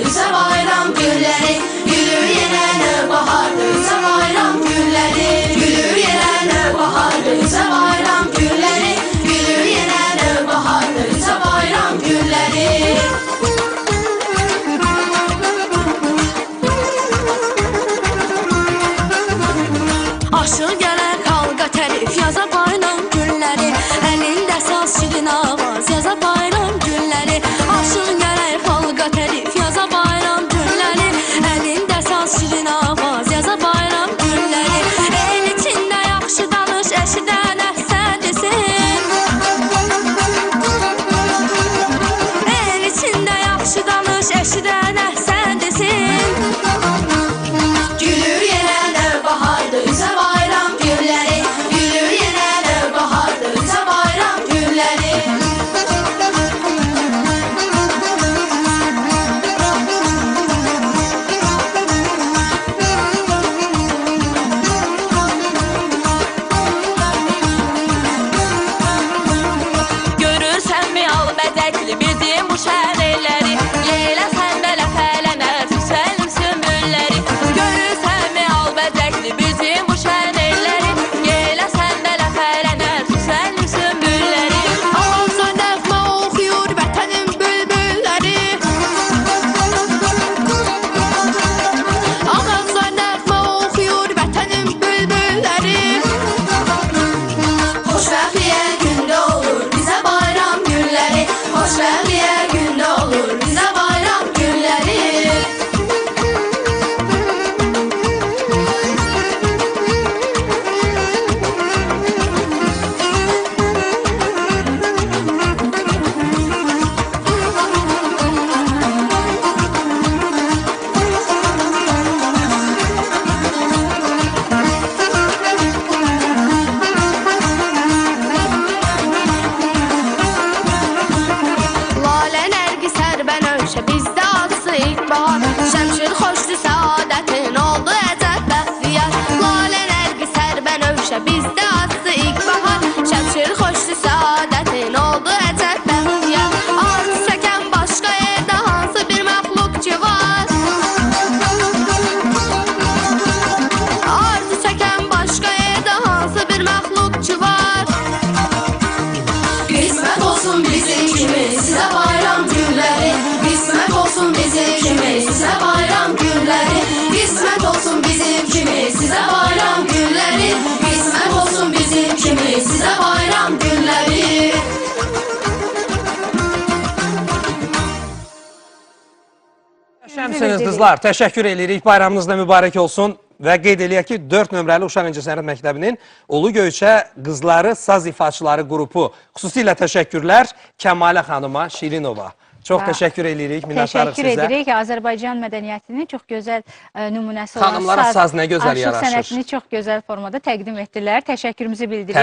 ise bayram günleri. Gülür yenə bahardır ise bayram günleri. Gülür yenə bahardır ise bayram günleri. Gülür yenə bahardır ise bayram günleri. Aşık gələr xalqa tərif yaza bayram günləri. Əlində saz şirin avaz yaza bayram günləri. Aşık gələr xalqa tərif yaza bayram günləri. Əlində saz şirin avaz yaza bayram günləri. El içində yaxşı danış, eşidən əhsən desin. El içində yaxşı danış, eşidən əhsən desin. Gülür yenə bahardır ise bayram günleri. Gülür yenə bahardır ise bayram günleri. Görürsənmi al bədəkli bizim bu şəhərləri. Yeləsən də ləpələnə tüsəlim sümbülləri. Görürsənmi al bədəkli bizim bu şəhərləri. Yeləsən də ləpələnə tüsəlim sümbülləri. Ağızda nəğmə oxuyur vətənin bülbülləri. Ağızda nəğmə oxuyur vətənin bülbülləri. Xoşbəxtliyə gündə olur bizə bayram günləri. Xoşbəxtliyə gündə olur bizə bayram günləri. Lalə nərgi sərbən ölşə bizdə adsı ilkbahar. Şəmşir xoşdu səadətin oldu əcəb bəxtiyar. Lalə nərgi sərbən ölşə bizdə adsı ilkbahar. Şəmşir xoşdu səadətin oldu əcəb bəxtiyar. Arzu çəkən başqa yerdə hansı bir məxluq ki var. Arzu çəkən başqa yerdə hansı bir məxluq ki var. Qismət olsun bizim kimi sizə bayram günləri. Qismət olsun bizim kimi sizə bayram günləri. Qismət olsun bizim kimi sizə bayram günləri. Qismət olsun bizim kimi sizə bayram günləri. Şəmsiniz qızlar, təşəkkür edirik. Bayramınız da mübarək olsun. Və qeyd eləyək ki, 4 nömrəli Uşaq İncəsənət Məktəbinin Ulu Göyçə Qızları Saz İfaçıları qrupu. Xüsusilə təşəkkürlər Kəmalə xanıma Şirinova. Çox təşəkkür edirik, minnətdarıq sizə. Təşəkkür edirik. Azərbaycan mədəniyyətinin çox gözəl nümunəsi olan Xanımlara saz nə gözəl arşiv yaraşır. sənətini çox gözəl formada təqdim etdilər. Təşəkkürümüzü bildiririk.